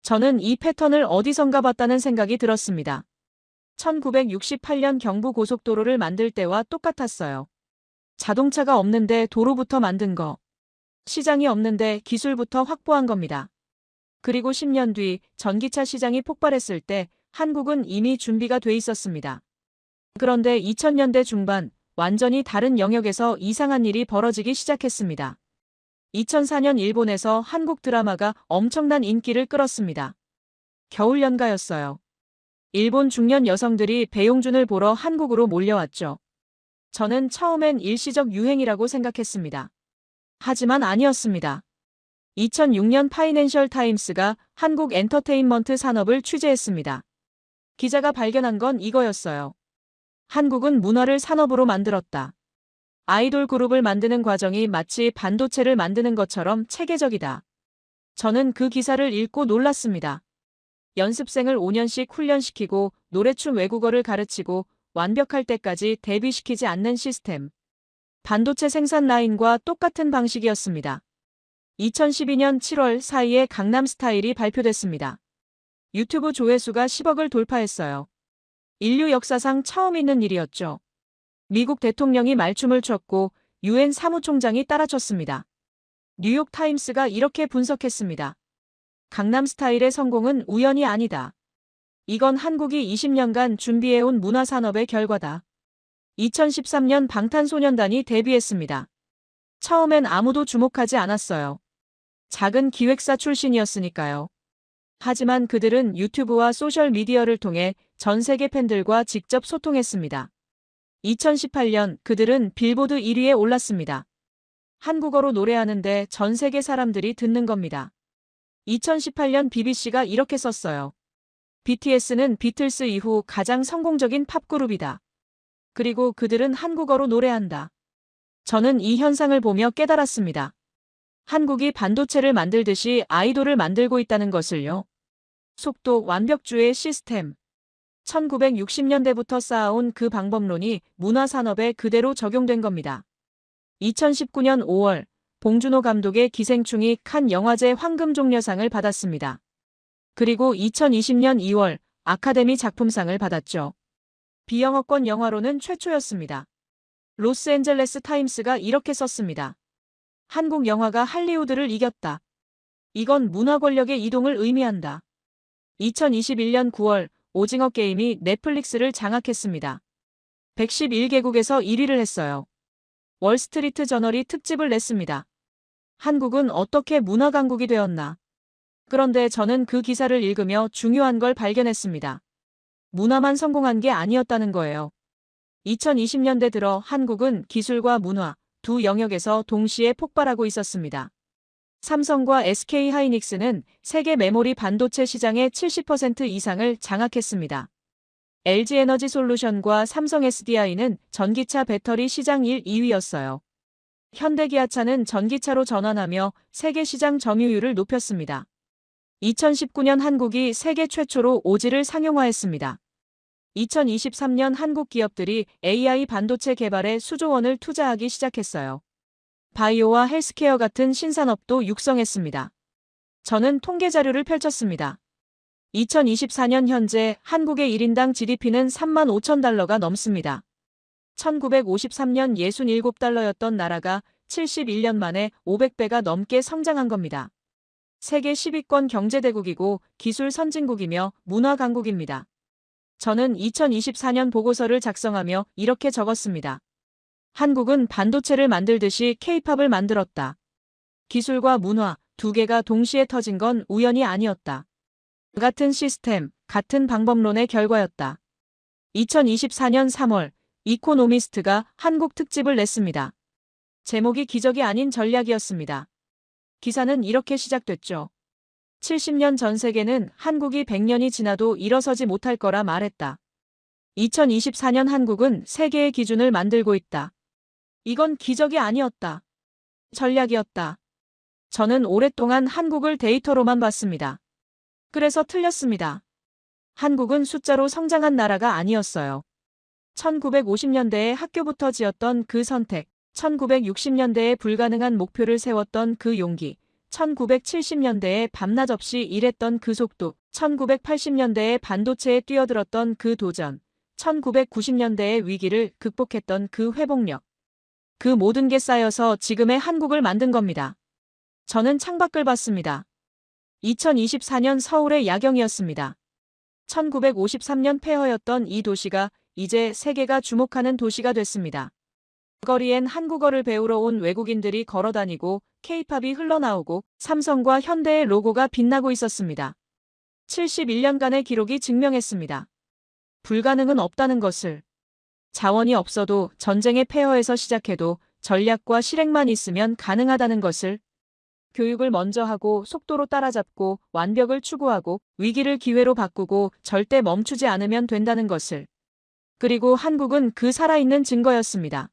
저는 이 패턴을 어디선가 봤다는 생각이 들었습니다. 1968년 경부고속도로를 만들 때와 똑같았어요. 자동차가 없는데 도로부터 만든 거. 시장이 없는데 기술부터 확보한 겁니다. 그리고 10년 뒤 전기차 시장이 폭발했을 때 한국은 이미 준비가 돼 있었습니다. 그런데 2000년대 중반 완전히 다른 영역에서 이상한 일이 벌어지기 시작했습니다. 2004년 일본에서 한국 드라마가 엄청난 인기를 끌었습니다. 겨울연가였어요. 일본 중년 여성들이 배용준을 보러 한국으로 몰려왔죠. 저는 처음엔 일시적 유행이라고 생각했습니다. 하지만 아니었습니다. 2006년 파이낸셜 타임스가 한국 엔터테인먼트 산업을 취재했습니다. 기자가 발견한 건 이거였어요. 한국은 문화를 산업으로 만들었다. 아이돌 그룹을 만드는 과정이 마치 반도체를 만드는 것처럼 체계적이다. 저는 그 기사를 읽고 놀랐습니다. 연습생을 5년씩 훈련시키고 노래춤 외국어를 가르치고 완벽할 때까지 데뷔시키지 않는 시스템. 반도체 생산 라인과 똑같은 방식이었습니다. 2012년 7월 4일에 강남스타일이 발표됐습니다. 유튜브 조회수가 10억을 돌파했어요. 인류 역사상 처음 있는 일이었죠. 미국 대통령이 말춤을 췄고 UN 사무총장이 따라췄습니다. 뉴욕타임스가 이렇게 분석했습니다. 강남스타일의 성공은 우연이 아니다. 이건 한국이 20년간 준비해온 문화산업의 결과다. 2013년 방탄소년단이 데뷔했습니다. 처음엔 아무도 주목하지 않았어요. 작은 기획사 출신이었으니까요. 하지만 그들은 유튜브와 소셜미디어를 통해 전 세계 팬들과 직접 소통했습니다. 2018년 그들은 빌보드 1위에 올랐습니다. 한국어로 노래하는데 전 세계 사람들이 듣는 겁니다. 2018년 BBC가 이렇게 썼어요. BTS는 비틀스 이후 가장 성공적인 팝그룹이다. 그리고 그들은 한국어로 노래한다. 저는 이 현상을 보며 깨달았습니다. 한국이 반도체를 만들듯이 아이돌을 만들고 있다는 것을요. 속도, 완벽주의 시스템. 1960년대부터 쌓아온 그 방법론이 문화산업에 그대로 적용된 겁니다. 2019년 5월 봉준호 감독의 기생충이 칸 영화제 황금종려상을 받았습니다. 그리고 2020년 2월 아카데미 작품상을 받았죠. 비영어권 영화로는 최초였습니다. 로스앤젤레스 타임스가 이렇게 썼습니다. 한국 영화가 할리우드를 이겼다. 이건 문화 권력의 이동을 의미한다. 2021년 9월 오징어 게임이 넷플릭스를 장악했습니다. 111개국에서 1위를 했어요. 월스트리트 저널이 특집을 냈습니다. 한국은 어떻게 문화 강국이 되었나? 그런데 저는 그 기사를 읽으며 중요한 걸 발견했습니다. 문화만 성공한 게 아니었다는 거예요. 2020년대 들어 한국은 기술과 문화 두 영역에서 동시에 폭발하고 있었습니다. 삼성과 SK하이닉스는 세계 메모리 반도체 시장의 70% 이상을 장악했습니다. LG에너지솔루션과 삼성 SDI는 전기차 배터리 시장 1, 2위였어요. 현대기아차는 전기차로 전환하며 세계 시장 점유율을 높였습니다. 2019년 한국이 세계 최초로 오지를 상용화했습니다. 2023년 한국 기업들이 AI 반도체 개발에 수조 원을 투자하기 시작했어요. 바이오와 헬스케어 같은 신산업도 육성했습니다. 저는 통계 자료를 펼쳤습니다. 2024년 현재 한국의 1인당 GDP는 3만 5천 달러가 넘습니다. 1953년 67달러였던 나라가 71년 만에 500배가 넘게 성장한 겁니다. 세계 10위권 경제대국이고 기술 선진국이며 문화 강국입니다. 저는 2024년 보고서를 작성하며 이렇게 적었습니다. 한국은 반도체를 만들듯이 K-팝을 만들었다. 기술과 문화 두 개가 동시에 터진 건 우연이 아니었다. 같은 시스템, 같은 방법론의 결과였다. 2024년 3월 이코노미스트가 한국 특집을 냈습니다. 제목이 기적이 아닌 전략이었습니다. 기사는 이렇게 시작됐죠. 70년 전 세계는 한국이 100년이 지나도 일어서지 못할 거라 말했다. 2024년 한국은 세계의 기준을 만들고 있다. 이건 기적이 아니었다. 전략이었다. 저는 오랫동안 한국을 데이터로만 봤습니다. 그래서 틀렸습니다. 한국은 숫자로 성장한 나라가 아니었어요. 1950년대에 학교부터 지었던 그 선택, 1960년대에 불가능한 목표를 세웠던 그 용기, 1970년대에 밤낮 없이 일했던 그 속도, 1980년대에 반도체에 뛰어들었던 그 도전, 1990년대의 위기를 극복했던 그 회복력. 그 모든 게 쌓여서 지금의 한국을 만든 겁니다. 저는 창밖을 봤습니다. 2024년 서울의 야경이었습니다. 1953년 폐허였던 이 도시가 이제 세계가 주목하는 도시가 됐습니다. 거리엔 한국어를 배우러 온 외국인들이 걸어다니고 K-팝이 흘러나오고 삼성과 현대의 로고가 빛나고 있었습니다. 71년간의 기록이 증명했습니다. 불가능은 없다는 것을. 자원이 없어도 전쟁의 폐허에서 시작해도 전략과 실행만 있으면 가능하다는 것을. 교육을 먼저 하고 속도로 따라잡고 완벽을 추구하고 위기를 기회로 바꾸고 절대 멈추지 않으면 된다는 것을. 그리고 한국은 그 살아있는 증거였습니다.